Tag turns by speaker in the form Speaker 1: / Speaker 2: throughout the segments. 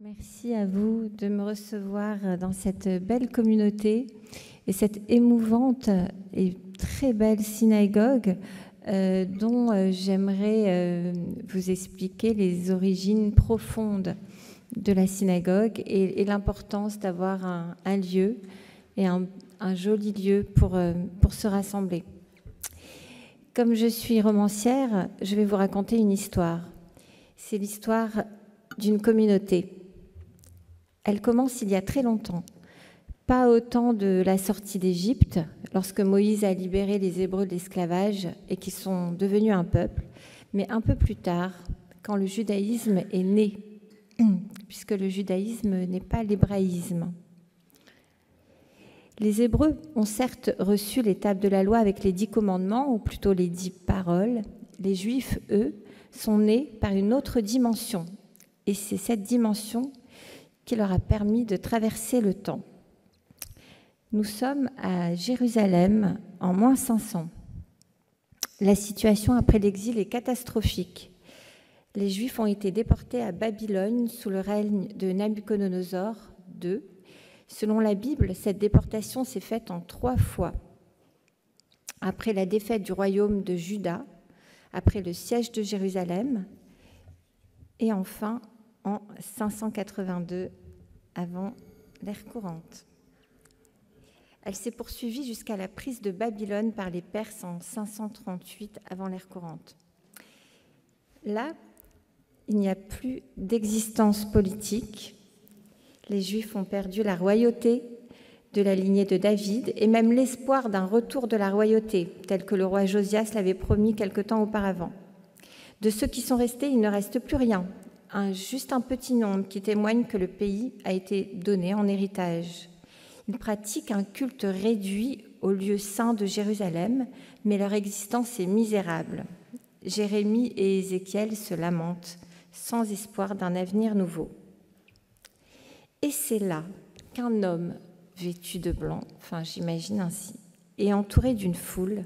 Speaker 1: Merci à vous de me recevoir dans cette belle communauté et cette émouvante et très belle synagogue dont j'aimerais vous expliquer les origines profondes de la synagogue et l'importance d'avoir un lieu et un joli lieu pour se rassembler. Comme je suis romancière, je vais vous raconter une histoire. C'est l'histoire d'une communauté. Elle commence il y a très longtemps, pas au temps de la sortie d'Égypte, lorsque Moïse a libéré les Hébreux de l'esclavage et qu'ils sont devenus un peuple, mais un peu plus tard, quand le judaïsme est né, puisque le judaïsme n'est pas l'hébraïsme. Les Hébreux ont certes reçu les tables de la loi avec les 10 commandements, ou plutôt les 10 paroles. Les Juifs, eux, sont nés par une autre dimension, et c'est cette dimension qui leur a permis de traverser le temps. Nous sommes à Jérusalem en moins 500. La situation après l'exil est catastrophique. Les Juifs ont été déportés à Babylone sous le règne de Nabuchodonosor II. Selon la Bible, cette déportation s'est faite en 3 fois. Après la défaite du royaume de Juda, après le siège de Jérusalem, et enfin en 582 avant l'ère courante. Elle s'est poursuivie jusqu'à la prise de Babylone par les Perses en 538 avant l'ère courante. Là, il n'y a plus d'existence politique. Les Juifs ont perdu la royauté de la lignée de David et même l'espoir d'un retour de la royauté, tel que le roi Josias l'avait promis quelque temps auparavant. De ceux qui sont restés, il ne reste plus rien. Juste un petit nombre qui témoigne que le pays a été donné en héritage. Ils pratiquent un culte réduit au lieu saint de Jérusalem, mais leur existence est misérable. Jérémie et Ézéchiel se lamentent, sans espoir d'un avenir nouveau. Et c'est là qu'un homme vêtu de blanc, enfin j'imagine ainsi, et entouré d'une foule,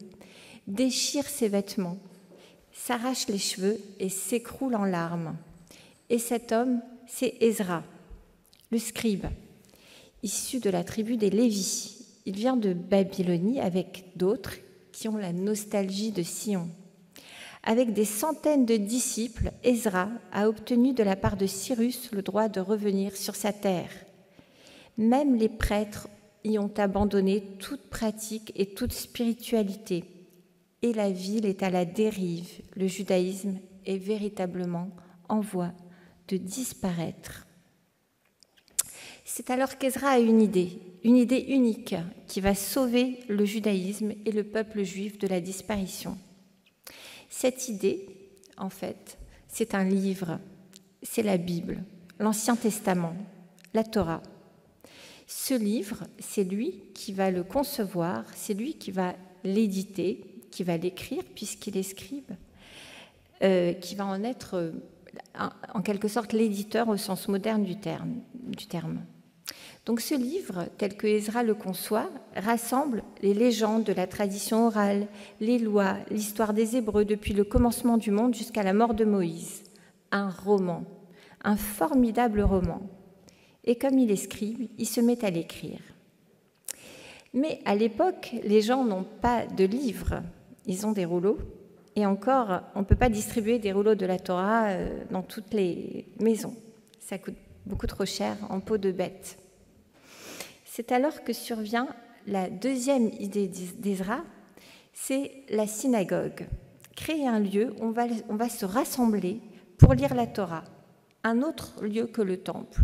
Speaker 1: déchire ses vêtements, s'arrache les cheveux et s'écroule en larmes. Et cet homme, c'est Ezra, le scribe, issu de la tribu des Lévis. Il vient de Babylonie avec d'autres qui ont la nostalgie de Sion. Avec des centaines de disciples, Ezra a obtenu de la part de Cyrus le droit de revenir sur sa terre. Même les prêtres y ont abandonné toute pratique et toute spiritualité. Et la ville est à la dérive. Le judaïsme est véritablement en voie de disparaître. C'est alors qu'Ezra a une idée unique qui va sauver le judaïsme et le peuple juif de la disparition. Cette idée, en fait, c'est un livre, c'est la Bible, l'Ancien Testament, la Torah. Ce livre, c'est lui qui va le concevoir, c'est lui qui va l'éditer, qui va l'écrire puisqu'il est scribe, qui va en être en quelque sorte l'éditeur au sens moderne du terme. Donc ce livre, tel que Ezra le conçoit, rassemble les légendes de la tradition orale, les lois, l'histoire des Hébreux depuis le commencement du monde jusqu'à la mort de Moïse. Un roman, un formidable roman. Et comme il est scribe, il se met à l'écrire. Mais à l'époque, les gens n'ont pas de livres, ils ont des rouleaux. Et encore, on ne peut pas distribuer des rouleaux de la Torah dans toutes les maisons. Ça coûte beaucoup trop cher en peau de bête. C'est alors que survient la deuxième idée d'Ezra, c'est la synagogue. Créer un lieu où on va se rassembler pour lire la Torah. Un autre lieu que le temple.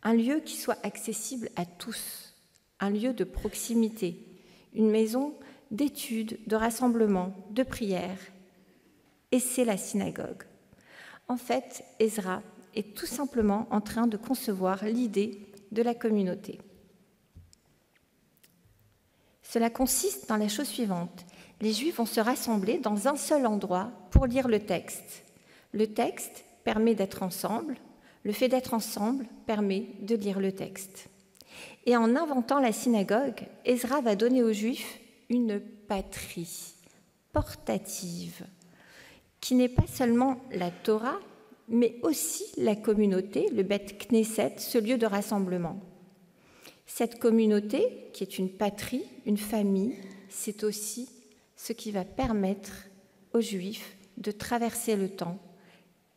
Speaker 1: Un lieu qui soit accessible à tous. Un lieu de proximité. Une maison d'études, de rassemblement, de prières. Et c'est la synagogue. En fait, Ezra est tout simplement en train de concevoir l'idée de la communauté. Cela consiste dans la chose suivante. Les Juifs vont se rassembler dans un seul endroit pour lire le texte. Le texte permet d'être ensemble. Le fait d'être ensemble permet de lire le texte. Et en inventant la synagogue, Ezra va donner aux Juifs une patrie portative, qui n'est pas seulement la Torah, mais aussi la communauté, le Beth Knesset, ce lieu de rassemblement. Cette communauté, qui est une patrie, une famille, c'est aussi ce qui va permettre aux Juifs de traverser le temps,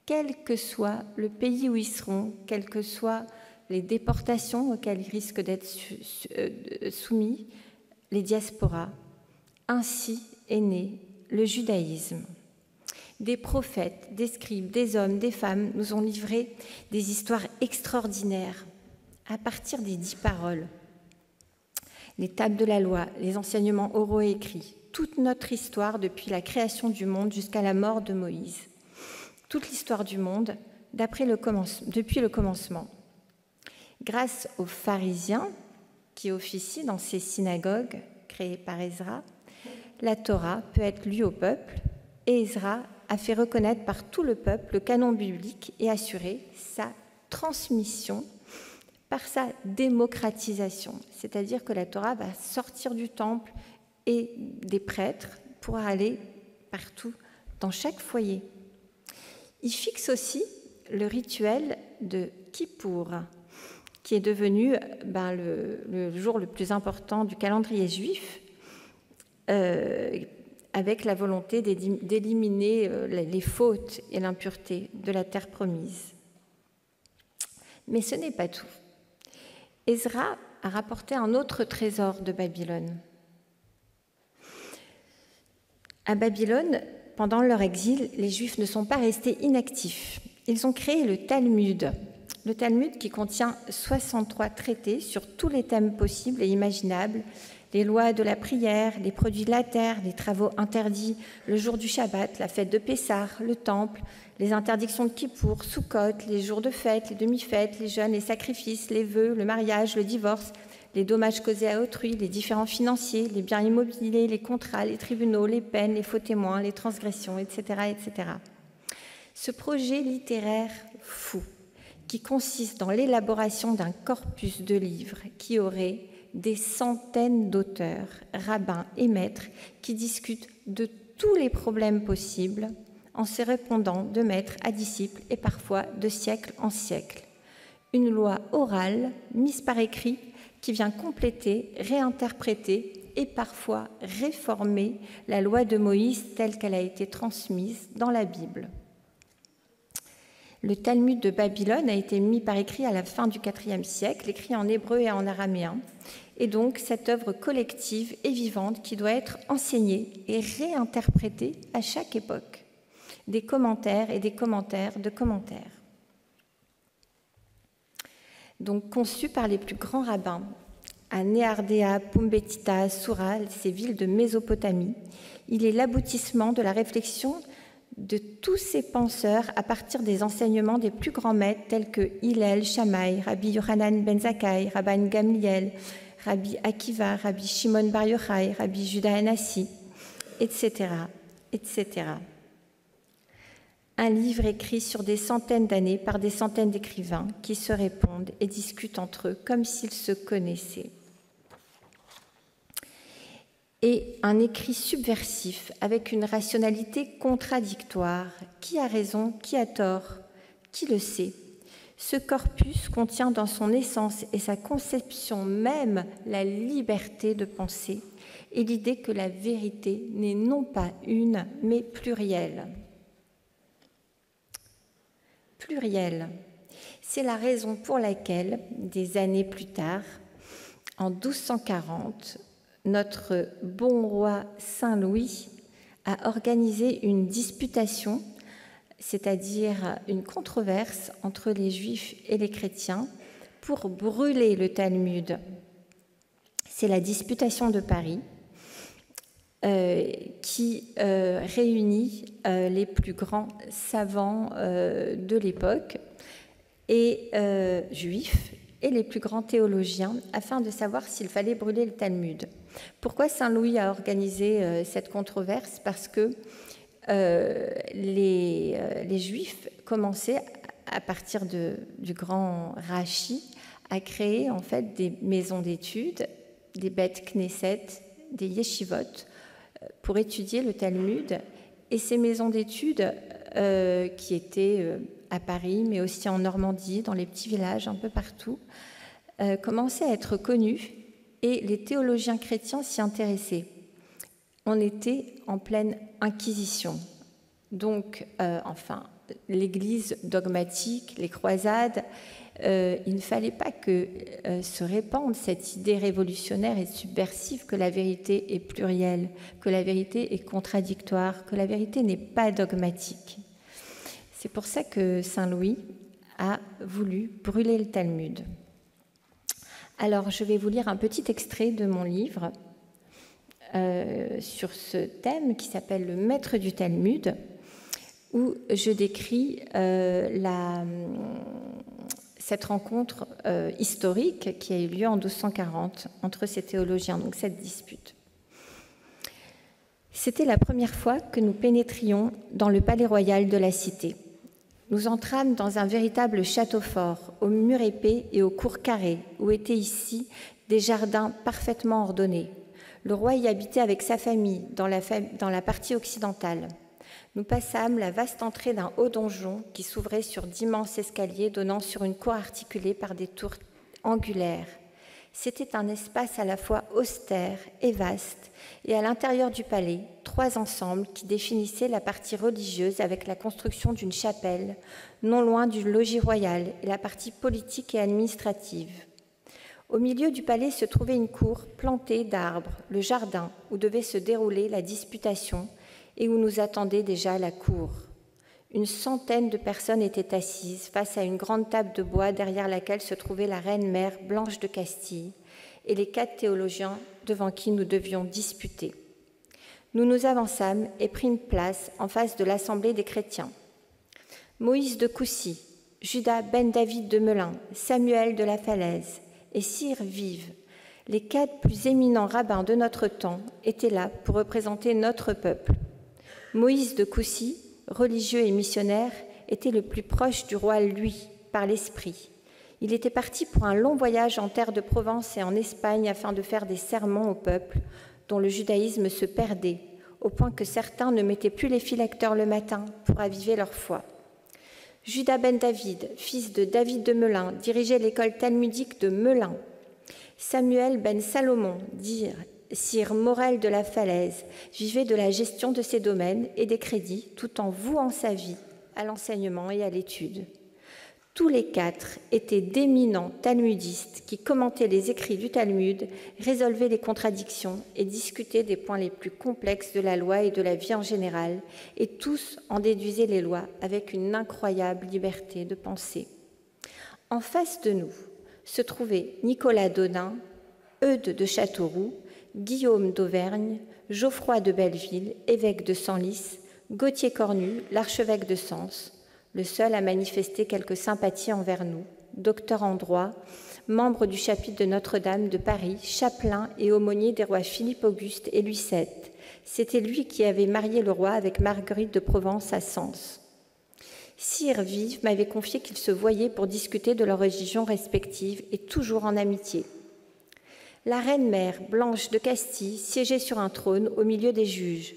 Speaker 1: quel que soit le pays où ils seront, quelles que soient les déportations auxquelles ils risquent d'être soumis, les diasporas. Ainsi est né le judaïsme. Des prophètes, des scribes, des hommes, des femmes nous ont livré des histoires extraordinaires à partir des 10 paroles. Les tables de la loi, les enseignements oraux et écrits, toute notre histoire depuis la création du monde jusqu'à la mort de Moïse. Toute l'histoire du monde depuis le commencement. Grâce aux pharisiens qui officient dans ces synagogues créées par Ezra, la Torah peut être lue au peuple et Ezra a fait reconnaître par tout le peuple le canon biblique et assuré sa transmission par sa démocratisation. C'est-à-dire que la Torah va sortir du temple et des prêtres pour aller partout, dans chaque foyer. Il fixe aussi le rituel de Kippour, qui est devenu le jour le plus important du calendrier juif, avec la volonté d'éliminer les fautes et l'impureté de la terre promise. Mais ce n'est pas tout. Ezra a rapporté un autre trésor de Babylone. À Babylone, pendant leur exil, les Juifs ne sont pas restés inactifs. Ils ont créé le Talmud. Le Talmud qui contient 63 traités sur tous les thèmes possibles et imaginables, les lois de la prière, les produits de la terre, les travaux interdits, le jour du Shabbat, la fête de Pessah, le temple, les interdictions de Kippour, Sukkot, les jours de fête, les demi-fêtes, les jeûnes, les sacrifices, les vœux, le mariage, le divorce, les dommages causés à autrui, les différends financiers, les biens immobiliers, les contrats, les tribunaux, les peines, les faux témoins, les transgressions, etc., etc. Ce projet littéraire fou, qui consiste dans l'élaboration d'un corpus de livres qui aurait des centaines d'auteurs, rabbins et maîtres qui discutent de tous les problèmes possibles en se répondant de maître à disciple et parfois de siècle en siècle. Une loi orale mise par écrit qui vient compléter, réinterpréter et parfois réformer la loi de Moïse telle qu'elle a été transmise dans la Bible. Le Talmud de Babylone a été mis par écrit à la fin du IVe siècle, écrit en hébreu et en araméen, et donc cette œuvre collective et vivante qui doit être enseignée et réinterprétée à chaque époque. Des commentaires et des commentaires de commentaires. Donc conçu par les plus grands rabbins, à Néardéa, Pumbedita, Soura, ces villes de Mésopotamie, il est l'aboutissement de la réflexion de tous ces penseurs à partir des enseignements des plus grands maîtres tels que Hillel, Shammai, Rabbi Yochanan ben Zakkai, Rabban Gamliel, Rabbi Akiva, Rabbi Shimon Bar Yochai, Rabbi Juda Hanassi, etc., etc. Un livre écrit sur des centaines d'années par des centaines d'écrivains qui se répondent et discutent entre eux comme s'ils se connaissaient. Et un écrit subversif avec une rationalité contradictoire. Qui a raison, qui a tort, qui le sait? Ce corpus contient dans son essence et sa conception même la liberté de penser et l'idée que la vérité n'est non pas une, mais plurielle. Plurielle. C'est la raison pour laquelle, des années plus tard, en 1240, notre bon roi Saint-Louis a organisé une disputation, c'est-à-dire une controverse entre les Juifs et les chrétiens pour brûler le Talmud. C'est la disputation de Paris qui réunit les plus grands savants de l'époque et juifs et les plus grands théologiens afin de savoir s'il fallait brûler le Talmud. Pourquoi Saint-Louis a organisé cette controverse? Parce que les Juifs commençaient, à partir du grand Rachi, à créer en fait des maisons d'études, des Beth Knesset, des yeshivot, pour étudier le Talmud. Et ces maisons d'études qui étaient à Paris, mais aussi en Normandie, dans les petits villages, un peu partout, commençait à être connu et les théologiens chrétiens s'y intéressaient. On était en pleine Inquisition. Donc, l'Église dogmatique, les croisades, il ne fallait pas que se répande cette idée révolutionnaire et subversive que la vérité est plurielle, que la vérité est contradictoire, que la vérité n'est pas dogmatique. C'est pour ça que Saint Louis a voulu brûler le Talmud. Alors, je vais vous lire un petit extrait de mon livre sur ce thème qui s'appelle « Le maître du Talmud », où je décris cette rencontre historique qui a eu lieu en 1240 entre ces théologiens, donc cette dispute. C'était la première fois que nous pénétrions dans le palais royal de la cité. Nous entrâmes dans un véritable château fort, aux murs épais et aux cours carrés, où étaient ici des jardins parfaitement ordonnés. Le roi y habitait avec sa famille dans la partie occidentale. Nous passâmes la vaste entrée d'un haut donjon qui s'ouvrait sur d'immenses escaliers donnant sur une cour articulée par des tours angulaires. C'était un espace à la fois austère et vaste, et à l'intérieur du palais, 3 ensembles qui définissaient la partie religieuse avec la construction d'une chapelle, non loin du logis royal, et la partie politique et administrative. Au milieu du palais se trouvait une cour plantée d'arbres, le jardin où devait se dérouler la disputation, et où nous attendait déjà la cour. Une centaine de personnes étaient assises face à une grande table de bois derrière laquelle se trouvait la reine-mère Blanche de Castille et les 4 théologiens devant qui nous devions disputer. Nous nous avançâmes et prîmes place en face de l'assemblée des chrétiens. Moïse de Coucy, Judas ben David de Melun, Samuel de la Falaise et Sire Vive, les 4 plus éminents rabbins de notre temps, étaient là pour représenter notre peuple. Moïse de Coucy, religieux et missionnaire, était le plus proche du roi, lui, par l'esprit. Il était parti pour un long voyage en terre de Provence et en Espagne afin de faire des sermons au peuple, dont le judaïsme se perdait, au point que certains ne mettaient plus les phylactères le matin pour aviver leur foi. Judas ben David, fils de David de Melun, dirigeait l'école talmudique de Melun. Samuel ben Salomon, Sire Morel de la Falaise, vivait de la gestion de ses domaines et des crédits tout en vouant sa vie à l'enseignement et à l'étude. Tous les 4 étaient d'éminents talmudistes qui commentaient les écrits du Talmud, résolvaient les contradictions et discutaient des points les plus complexes de la loi et de la vie en général, et tous en déduisaient les lois avec une incroyable liberté de pensée. En face de nous se trouvaient Nicolas d'Odun, Eudes de Châteauroux, Guillaume d'Auvergne, Geoffroy de Belleville, évêque de Senlis, Gauthier Cornu, l'archevêque de Sens, le seul à manifester quelque sympathie envers nous, docteur en droit, membre du chapitre de Notre-Dame de Paris, chapelain et aumônier des rois Philippe-Auguste et Louis VII. C'était lui qui avait marié le roi avec Marguerite de Provence à Sens. Sire Vive m'avait confié qu'ils se voyaient pour discuter de leurs religions respectives et toujours en amitié. La reine-mère Blanche de Castille siégeait sur un trône au milieu des juges.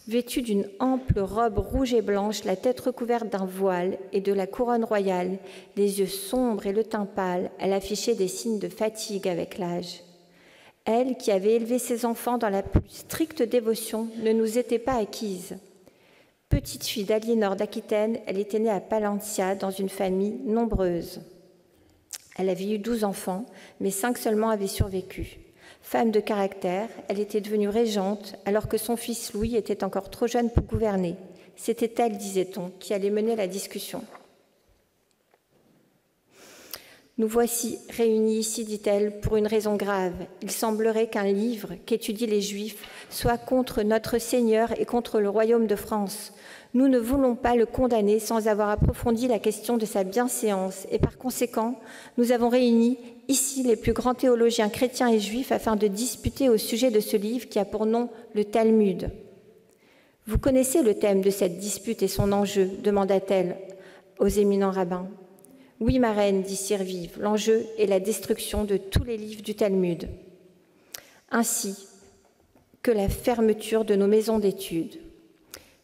Speaker 1: Vêtue d'une ample robe rouge et blanche, la tête recouverte d'un voile et de la couronne royale, les yeux sombres et le teint pâle, elle affichait des signes de fatigue avec l'âge. Elle, qui avait élevé ses enfants dans la plus stricte dévotion, ne nous était pas acquise. Petite fille d'Aliénor d'Aquitaine, elle était née à Palencia dans une famille nombreuse. Elle avait eu 12 enfants, mais 5 seulement avaient survécu. Femme de caractère, elle était devenue régente alors que son fils Louis était encore trop jeune pour gouverner. C'était elle, disait-on, qui allait mener la discussion. Nous voici réunis ici, dit-elle, pour une raison grave. Il semblerait qu'un livre qu'étudient les Juifs soit contre notre Seigneur et contre le royaume de France. Nous ne voulons pas le condamner sans avoir approfondi la question de sa bienséance et par conséquent, nous avons réuni ici les plus grands théologiens chrétiens et juifs afin de disputer au sujet de ce livre qui a pour nom le Talmud. « Vous connaissez le thème de cette dispute et son enjeu ?» demanda-t-elle aux éminents rabbins. « Oui, ma reine, dit Sire Vive, l'enjeu est la destruction de tous les livres du Talmud, ainsi que la fermeture de nos maisons d'études.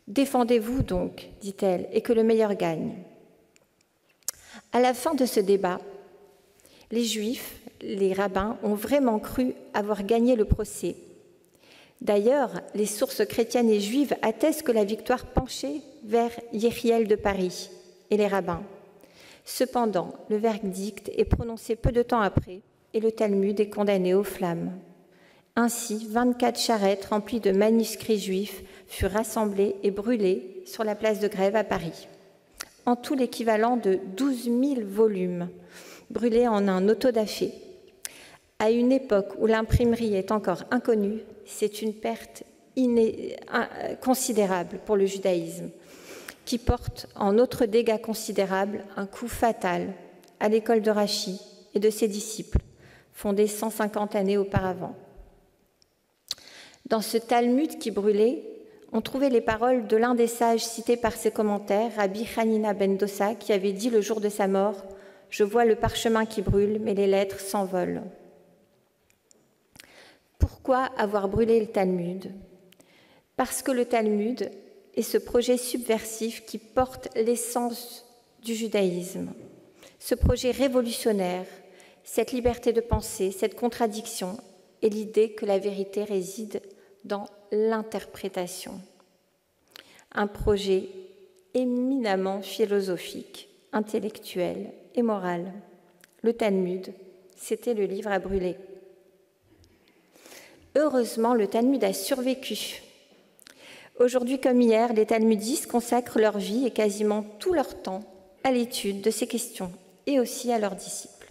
Speaker 1: Défendez-vous donc, dit-elle, et que le meilleur gagne. À la fin de ce débat, les Juifs, les rabbins, ont vraiment cru avoir gagné le procès. D'ailleurs, les sources chrétiennes et juives attestent que la victoire penchait vers Yehiel de Paris et les rabbins. Cependant, le verdict est prononcé peu de temps après et le Talmud est condamné aux flammes. Ainsi, 24 charrettes remplies de manuscrits juifs furent rassemblées et brûlées sur la place de Grève à Paris. En tout, l'équivalent de 12 000 volumes brûlés en un autodafé. À une époque où l'imprimerie est encore inconnue, c'est une perte considérable pour le judaïsme, qui porte en autre dégât considérable un coup fatal à l'école de Rachi et de ses disciples, fondée 150 années auparavant. Dans ce Talmud qui brûlait, on trouvait les paroles de l'un des sages cités par ses commentaires, Rabbi Hanina ben Dossa, qui avait dit le jour de sa mort « Je vois le parchemin qui brûle, mais les lettres s'envolent ». Pourquoi avoir brûlé le Talmud? Parce que le Talmud est ce projet subversif qui porte l'essence du judaïsme, ce projet révolutionnaire, cette liberté de penser, cette contradiction et l'idée que la vérité réside dans l'interprétation. Un projet éminemment philosophique, intellectuel et moral. Le Talmud, c'était le livre à brûler. Heureusement, le Talmud a survécu. Aujourd'hui comme hier, les talmudistes consacrent leur vie et quasiment tout leur temps à l'étude de ces questions et aussi à leurs disciples.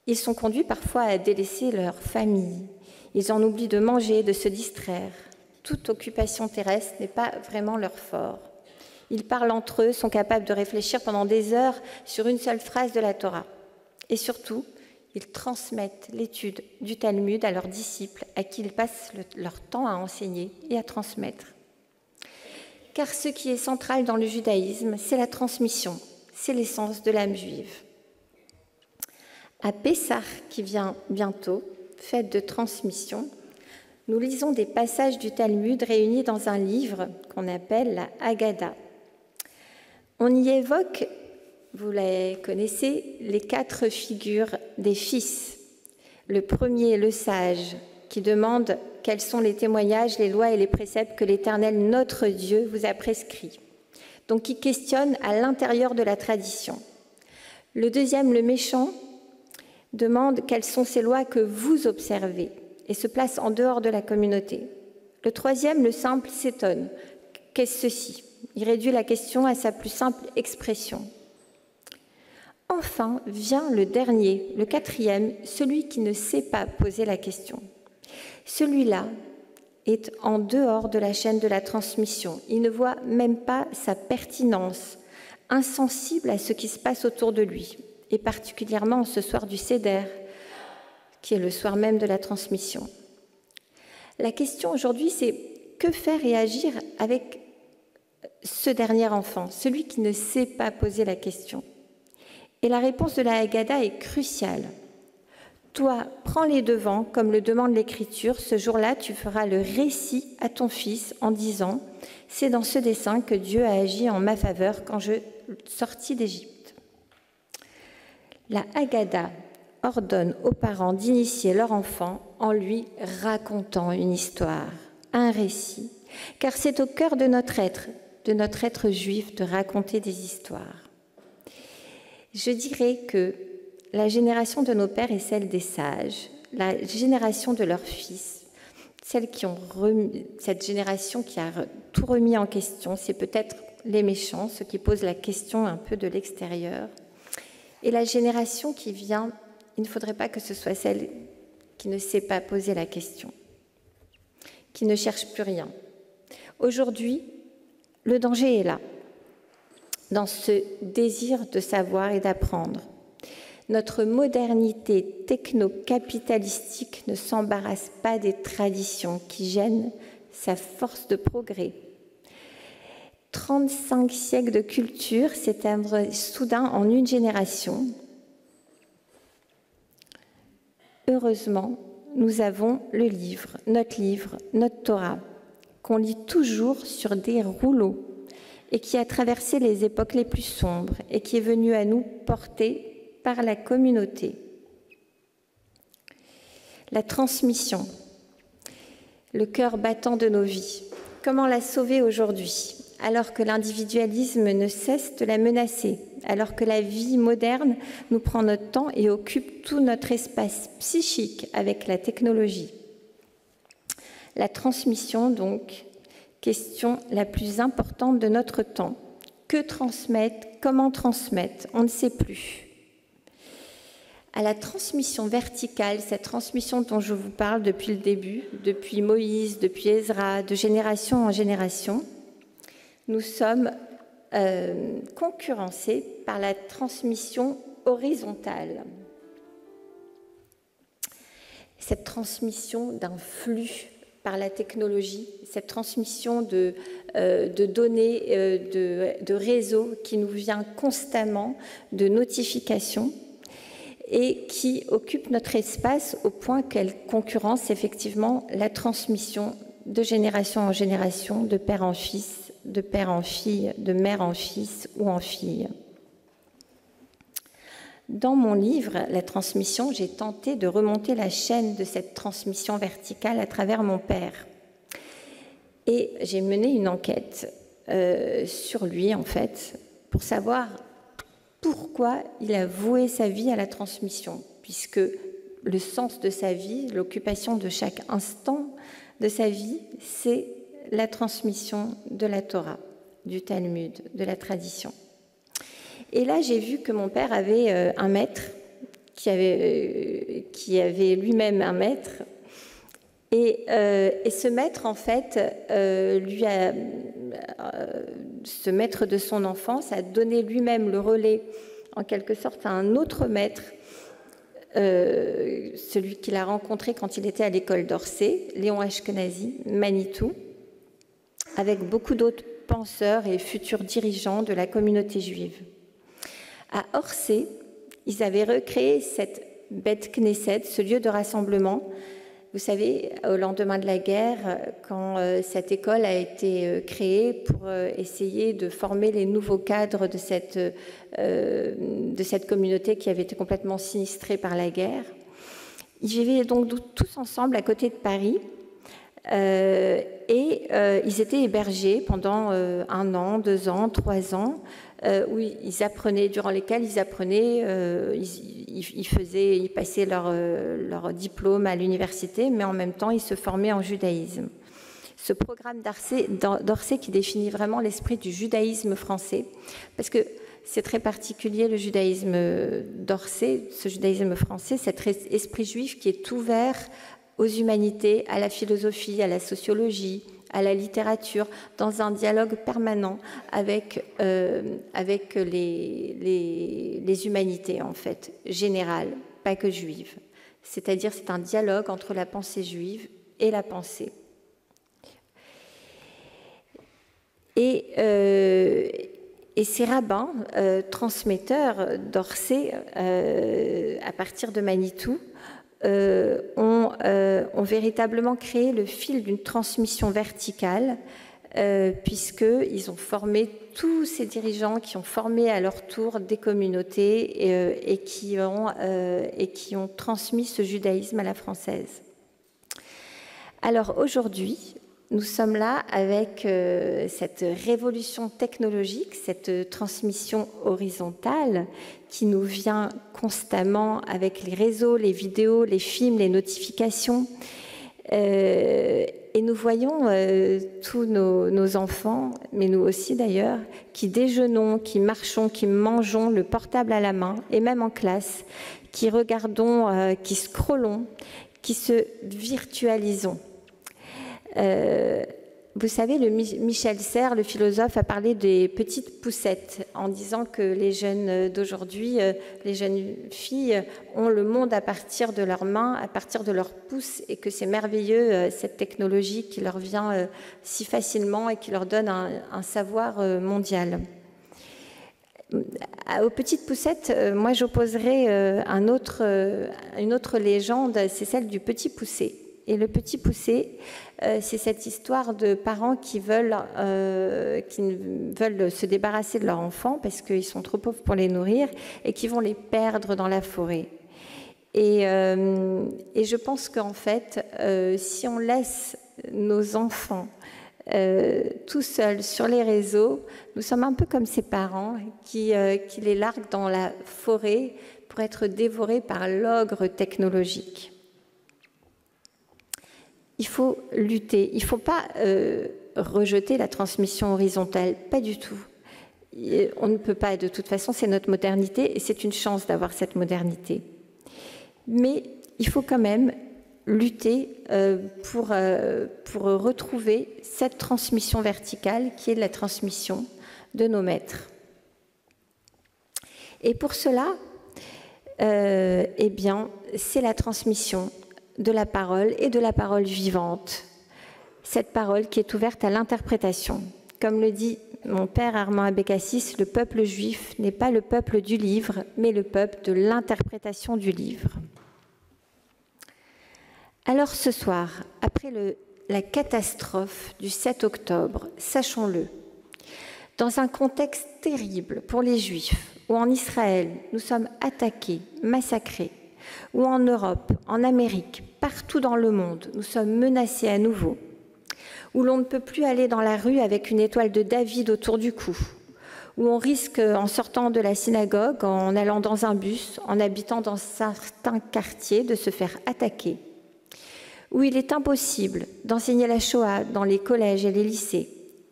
Speaker 1: Ils sont conduits parfois à délaisser leur famille. Ils en oublient de manger, de se distraire. Toute occupation terrestre n'est pas vraiment leur fort. Ils parlent entre eux, sont capables de réfléchir pendant des heures sur une seule phrase de la Torah. Et surtout, ils transmettent l'étude du Talmud à leurs disciples, à qui ils passent leur temps à enseigner et à transmettre. Car ce qui est central dans le judaïsme, c'est la transmission, c'est l'essence de l'âme juive. À Pessah, qui vient bientôt, fête de transmission, nous lisons des passages du Talmud réunis dans un livre qu'on appelle la Haggadah. On y évoque, vous les connaissez, les 4 figures des fils. Le premier, le sage, qui demande quels sont les témoignages, les lois et les préceptes que l'Éternel, notre Dieu, vous a prescrits. Donc, qui questionne à l'intérieur de la tradition. Le deuxième, le méchant, demande quelles sont ces lois que vous observez et se place en dehors de la communauté. Le troisième, le simple, s'étonne. Qu'est-ce ceci? Il réduit la question à sa plus simple expression. Enfin vient le dernier, le quatrième, celui qui ne sait pas poser la question. Celui-là est en dehors de la chaîne de la transmission. Il ne voit même pas sa pertinence, insensible à ce qui se passe autour de lui, et particulièrement ce soir du Seder, qui est le soir même de la transmission. La question aujourd'hui, c'est que faire et agir avec ce dernier enfant, celui qui ne sait pas poser la question. Et la réponse de la Haggadah est cruciale. Toi, prends les devants, comme le demande l'Écriture. Ce jour-là, tu feras le récit à ton fils en disant « C'est dans ce dessein que Dieu a agi en ma faveur quand je sortis d'Égypte. » La Haggadah ordonne aux parents d'initier leur enfant en lui racontant une histoire, un récit, car c'est au cœur de notre être juif, de raconter des histoires. Je dirais que la génération de nos pères est celle des sages, la génération de leurs fils, cette génération qui a tout remis en question, c'est peut-être les méchants, ceux qui posent la question un peu de l'extérieur. Et la génération qui vient, il ne faudrait pas que ce soit celle qui ne sait pas poser la question, qui ne cherche plus rien. Aujourd'hui, le danger est là, dans ce désir de savoir et d'apprendre. Notre modernité techno-capitalistique ne s'embarrasse pas des traditions qui gênent sa force de progrès. 35 siècles de culture s'éteindre soudain en une génération. Heureusement, nous avons le livre, notre Torah, qu'on lit toujours sur des rouleaux. et qui a traversé les époques les plus sombres et qui est venu à nous porter par la communauté. La transmission, le cœur battant de nos vies. Comment la sauver aujourd'hui, alors que l'individualisme ne cesse de la menacer, alors que la vie moderne nous prend notre temps et occupe tout notre espace psychique avec la technologie? La transmission, donc, question la plus importante de notre temps. Que transmettre? Comment transmettre? On ne sait plus. À la transmission verticale, cette transmission dont je vous parle depuis le début, depuis Moïse, depuis Ezra, de génération en génération, nous sommes concurrencés par la transmission horizontale. Cette transmission d'un flux par la technologie, cette transmission de données, de réseaux qui nous vient constamment, de notifications, et qui occupe notre espace au point qu'elle concurrence effectivement la transmission de génération en génération, de père en fils, de père en fille, de mère en fils ou en fille. Dans mon livre, La transmission, j'ai tenté de remonter la chaîne de cette transmission verticale à travers mon père. Et j'ai mené une enquête sur lui, en fait, pour savoir pourquoi il a voué sa vie à la transmission, puisque le sens de sa vie, l'occupation de chaque instant de sa vie, c'est la transmission de la Torah, du Talmud, de la tradition. Et là, j'ai vu que mon père avait un maître, qui avait lui-même un maître, et ce maître, en fait, ce maître de son enfance a donné lui-même le relais, en quelque sorte, à un autre maître, celui qu'il a rencontré quand il était à l'école d'Orsay, Léon Ashkenazi, Manitou, avec beaucoup d'autres penseurs et futurs dirigeants de la communauté juive. À Orsay, ils avaient recréé cette Beth Knesset, ce lieu de rassemblement. Vous savez, au lendemain de la guerre, quand cette école a été créée pour essayer de former les nouveaux cadres de cette communauté qui avait été complètement sinistrée par la guerre, ils vivaient donc tous ensemble à côté de Paris et ils étaient hébergés pendant 1 an, 2 ans, 3 ans, où ils apprenaient, durant lesquels ils apprenaient, ils passaient leur diplôme à l'université, mais en même temps, ils se formaient en judaïsme. Ce programme d'Orsay qui définit vraiment l'esprit du judaïsme français, parce que c'est très particulier le judaïsme d'Orsay, ce judaïsme français, cet esprit juif qui est ouvert aux humanités, à la philosophie, à la sociologie, à la littérature, dans un dialogue permanent avec les humanités, en fait, générales, pas que juives. C'est-à-dire, c'est un dialogue entre la pensée juive et la pensée. Et ces rabbins, transmetteurs d'Orsay, à partir de Manitou, ont véritablement créé le fil d'une transmission verticale, puisqu'ils ont formé tous ces dirigeants qui ont formé à leur tour des communautés et qui ont transmis ce judaïsme à la française. Alors aujourd'hui, nous sommes là avec cette révolution technologique, cette transmission horizontale qui nous vient constamment avec les réseaux, les vidéos, les films, les notifications. Et nous voyons tous nos enfants, mais nous aussi d'ailleurs, qui déjeunons, qui marchons, qui mangeons le portable à la main, et même en classe, qui regardons, qui scrollons, qui se virtualisons. Vous savez, Michel Serres, le philosophe, a parlé des petites poussettes en disant que les jeunes d'aujourd'hui, les jeunes filles, ont le monde à partir de leurs mains, à partir de leurs pouces, et que c'est merveilleux, cette technologie qui leur vient si facilement et qui leur donne un savoir mondial. Aux petites poussettes, moi j'opposerais une autre légende, c'est celle du petit poussé. Et Le Petit Poucet, c'est cette histoire de parents qui veulent se débarrasser de leurs enfants parce qu'ils sont trop pauvres pour les nourrir et qui vont les perdre dans la forêt. Et je pense qu'en fait, si on laisse nos enfants tout seuls sur les réseaux, nous sommes un peu comme ces parents qui les larguent dans la forêt pour être dévorés par l'ogre technologique. Il faut lutter. Il ne faut pas rejeter la transmission horizontale, pas du tout. On ne peut pas, de toute façon, c'est notre modernité et c'est une chance d'avoir cette modernité. Mais il faut quand même lutter pour retrouver cette transmission verticale qui est la transmission de nos maîtres. Et pour cela, eh bien, c'est la transmission de la parole et de la parole vivante, cette parole qui est ouverte à l'interprétation. Comme le dit mon père Armand Abécassis, le peuple juif n'est pas le peuple du livre, mais le peuple de l'interprétation du livre. Alors ce soir, après la catastrophe du 7 octobre, sachons-le, dans un contexte terrible pour les Juifs, où en Israël nous sommes attaqués, massacrés, ou en Europe, en Amérique, partout dans le monde, nous sommes menacés à nouveau, où l'on ne peut plus aller dans la rue avec une étoile de David autour du cou, où on risque, en sortant de la synagogue, en allant dans un bus, en habitant dans certains quartiers, de se faire attaquer, où il est impossible d'enseigner la Shoah dans les collèges et les lycées,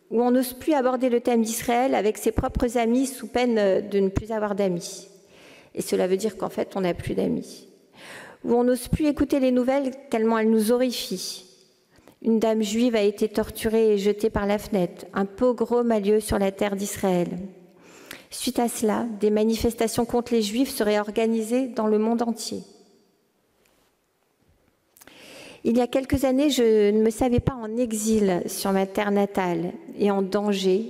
Speaker 1: où on n'ose plus aborder le thème d'Israël avec ses propres amis sous peine de ne plus avoir d'amis. Et cela veut dire qu'en fait, on n'a plus d'amis. Où on n'ose plus écouter les nouvelles tellement elles nous horrifient. Une dame juive a été torturée et jetée par la fenêtre. Un pogrom a lieu sur la terre d'Israël. Suite à cela, des manifestations contre les Juifs seraient organisées dans le monde entier. Il y a quelques années, je ne me savais pas en exil sur ma terre natale et en danger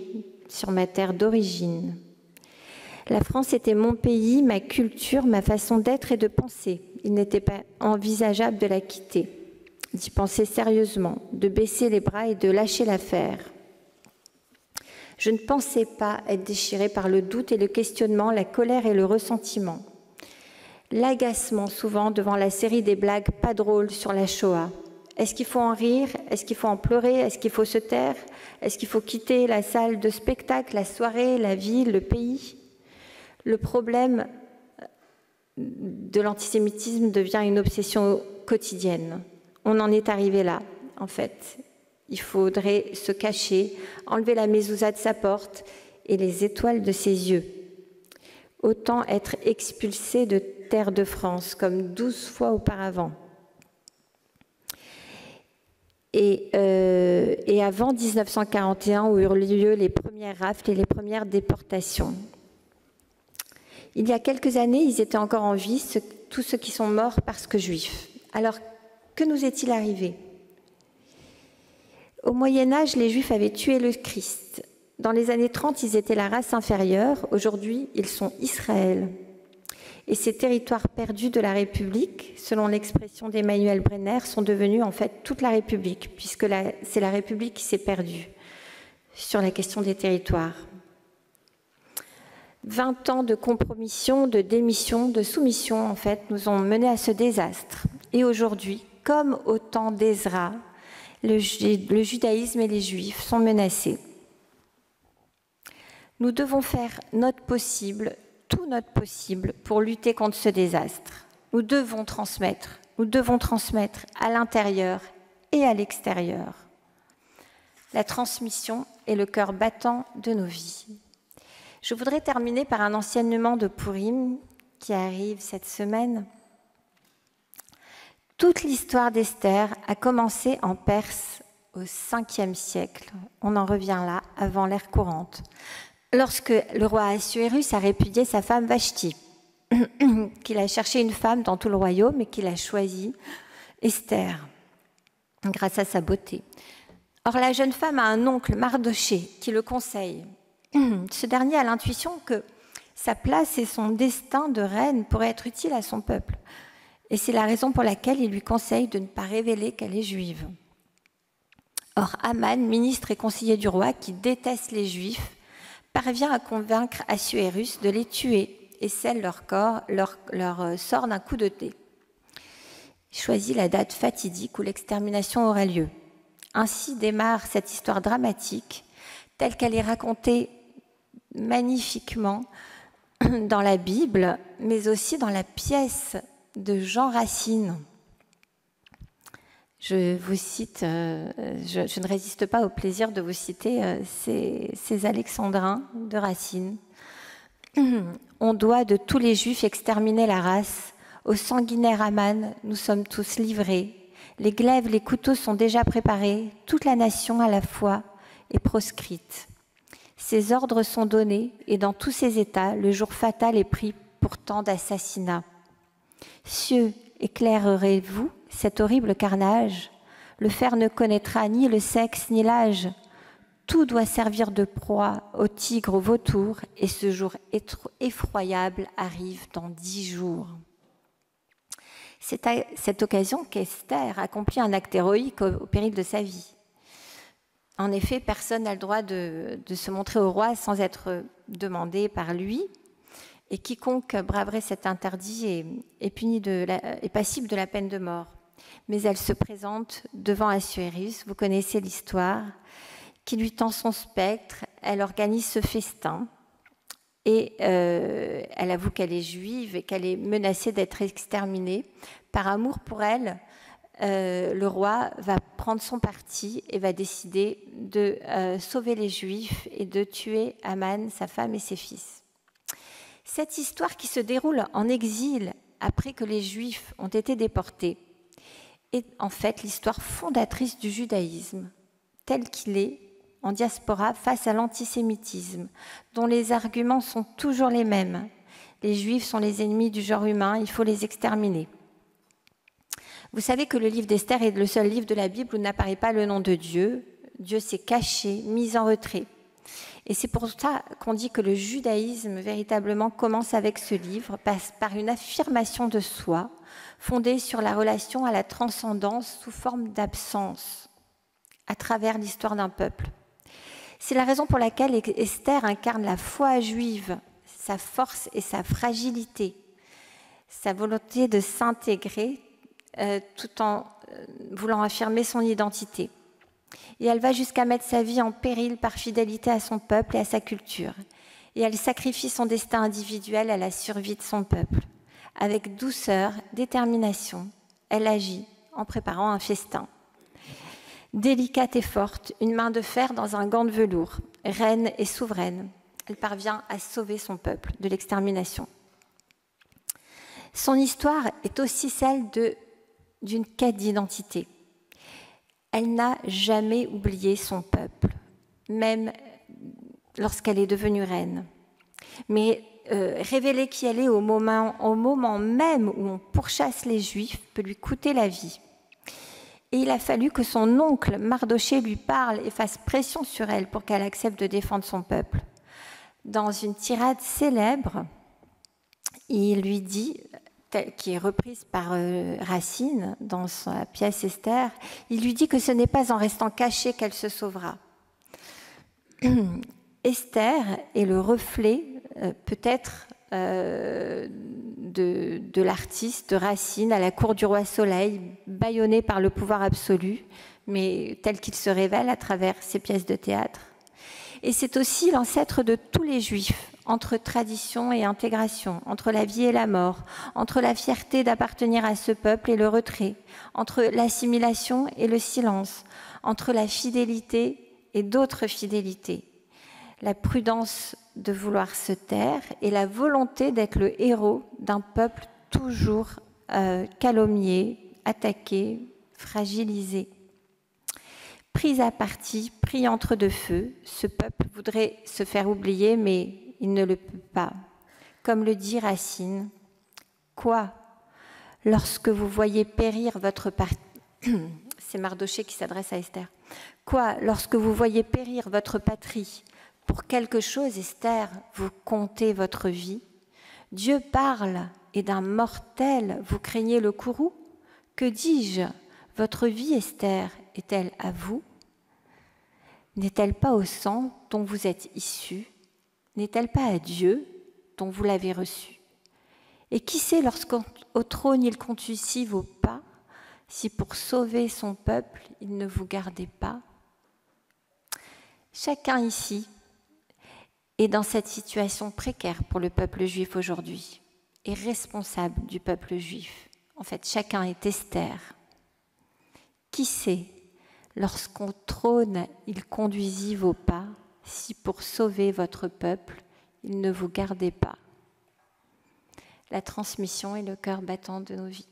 Speaker 1: sur ma terre d'origine. La France était mon pays, ma culture, ma façon d'être et de penser. Il n'était pas envisageable de la quitter, d'y penser sérieusement, de baisser les bras et de lâcher l'affaire. Je ne pensais pas être déchirée par le doute et le questionnement, la colère et le ressentiment. L'agacement souvent devant la série des blagues pas drôles sur la Shoah. Est-ce qu'il faut en rire? Est-ce qu'il faut en pleurer? Est-ce qu'il faut se taire? Est-ce qu'il faut quitter la salle de spectacle, la soirée, la ville, le pays? Le problème de l'antisémitisme devient une obsession quotidienne. On en est arrivé là, en fait. Il faudrait se cacher, enlever la mezouza de sa porte et les étoiles de ses yeux. Autant être expulsé de terre de France, comme 12 fois auparavant. Et avant 1941, où eurent lieu les premières rafles et les premières déportations. Il y a quelques années, ils étaient encore en vie, tous ceux qui sont morts parce que juifs. Alors, que nous est-il arrivé? Au Moyen-Âge, les Juifs avaient tué le Christ. Dans les années 30, ils étaient la race inférieure. Aujourd'hui, ils sont Israël. Et ces territoires perdus de la République, selon l'expression d'Emmanuel Brenner, sont devenus en fait toute la République, puisque c'est la République qui s'est perdue sur la question des territoires. 20 ans de compromission, de démission, de soumission, en fait, nous ont menés à ce désastre. Et aujourd'hui, comme au temps d'Ezra, le judaïsme et les Juifs sont menacés. Nous devons faire notre possible, tout notre possible, pour lutter contre ce désastre. Nous devons transmettre à l'intérieur et à l'extérieur. La transmission est le cœur battant de nos vies. Je voudrais terminer par un enseignement de Purim qui arrive cette semaine. Toute l'histoire d'Esther a commencé en Perse au 5e siècle. On en revient là, avant l'ère courante. Lorsque le roi Assuérus a répudié sa femme Vashti, qu'il a cherché une femme dans tout le royaume et qu'il a choisi Esther, grâce à sa beauté. Or, la jeune femme a un oncle, Mardoché, qui le conseille. Ce dernier a l'intuition que sa place et son destin de reine pourraient être utiles à son peuple. Et c'est la raison pour laquelle il lui conseille de ne pas révéler qu'elle est juive. Or, Aman, ministre et conseiller du roi, qui déteste les Juifs, parvient à convaincre Assuérus de les tuer et scelle leur corps, leur sort d'un coup de dé. Il choisit la date fatidique où l'extermination aura lieu. Ainsi démarre cette histoire dramatique, telle qu'elle est racontée magnifiquement dans la Bible, mais aussi dans la pièce de Jean Racine. Je vous cite, je ne résiste pas au plaisir de vous citer ces alexandrins de Racine. On doit de tous les Juifs exterminer la race. Au sanguinaire Aman, nous sommes tous livrés. Les glaives, les couteaux sont déjà préparés. Toute la nation à la fois est proscrite. Ces ordres sont donnés et dans tous ces états, le jour fatal est pris pour tant d'assassinats. Cieux, éclairerez-vous cet horrible carnage? Le fer ne connaîtra ni le sexe ni l'âge. Tout doit servir de proie au tigre, au vautour, et ce jour effroyable arrive dans 10 jours. C'est à cette occasion qu'Esther accomplit un acte héroïque au péril de sa vie. En effet, personne n'a le droit de se montrer au roi sans être demandé par lui, et quiconque braverait cet interdit est passible de la peine de mort. Mais elle se présente devant Assuérus, vous connaissez l'histoire, qui lui tend son spectre, elle organise ce festin, et elle avoue qu'elle est juive et qu'elle est menacée d'être exterminée. Par amour pour elle, le roi va prendre son parti et va décider de sauver les Juifs et de tuer Aman, sa femme et ses fils. Cette histoire qui se déroule en exil après que les Juifs ont été déportés est en fait l'histoire fondatrice du judaïsme, tel qu'il est en diaspora face à l'antisémitisme, dont les arguments sont toujours les mêmes. Les Juifs sont les ennemis du genre humain, il faut les exterminer. Vous savez que le livre d'Esther est le seul livre de la Bible où n'apparaît pas le nom de Dieu. Dieu s'est caché, mis en retrait. Et c'est pour ça qu'on dit que le judaïsme véritablement commence avec ce livre, passe par une affirmation de soi, fondée sur la relation à la transcendance sous forme d'absence, à travers l'histoire d'un peuple. C'est la raison pour laquelle Esther incarne la foi juive, sa force et sa fragilité, sa volonté de s'intégrer tout en voulant affirmer son identité. Et elle va jusqu'à mettre sa vie en péril par fidélité à son peuple et à sa culture. Et elle sacrifie son destin individuel à la survie de son peuple. Avec douceur, détermination, elle agit en préparant un festin. Délicate et forte, une main de fer dans un gant de velours, reine et souveraine, elle parvient à sauver son peuple de l'extermination. Son histoire est aussi celle d'une quête d'identité. Elle n'a jamais oublié son peuple, même lorsqu'elle est devenue reine. Mais révéler qui elle est au moment même où on pourchasse les Juifs peut lui coûter la vie. Et il a fallu que son oncle Mardochée lui parle et fasse pression sur elle pour qu'elle accepte de défendre son peuple. Dans une tirade célèbre, il lui dit, qui est reprise par Racine dans sa pièce Esther, il lui dit que ce n'est pas en restant cachée qu'elle se sauvera. Esther est le reflet, peut-être, de l'artiste, de Racine, à la cour du roi Soleil, bâillonné par le pouvoir absolu, mais tel qu'il se révèle à travers ses pièces de théâtre. Et c'est aussi l'ancêtre de tous les Juifs, entre tradition et intégration, entre la vie et la mort, entre la fierté d'appartenir à ce peuple et le retrait, entre l'assimilation et le silence, entre la fidélité et d'autres fidélités, la prudence de vouloir se taire et la volonté d'être le héros d'un peuple toujours calomnié, attaqué, fragilisé. Pris à partie, pris entre deux feux, ce peuple voudrait se faire oublier, mais il ne le peut pas. Comme le dit Racine, « Quoi, lorsque vous voyez périr votre patrie... » C'est Mardochée qui s'adresse à Esther. « Quoi, lorsque vous voyez périr votre patrie, pour quelque chose, Esther, vous comptez votre vie. Dieu parle et d'un mortel, vous craignez le courroux? Que dis-je? Votre vie, Esther, est-elle à vous? N'est-elle pas au sang dont vous êtes issu? N'est-elle pas à Dieu dont vous l'avez reçu? Et qui sait, lorsqu'au trône il conduisit vos pas, si pour sauver son peuple, il ne vous gardait pas? Chacun ici est dans cette situation précaire pour le peuple juif aujourd'hui, est responsable du peuple juif. En fait, chacun est Esther. Qui sait, lorsqu'au trône il conduisit vos pas, si pour sauver votre peuple, il ne vous gardait pas? La transmission est le cœur battant de nos vies.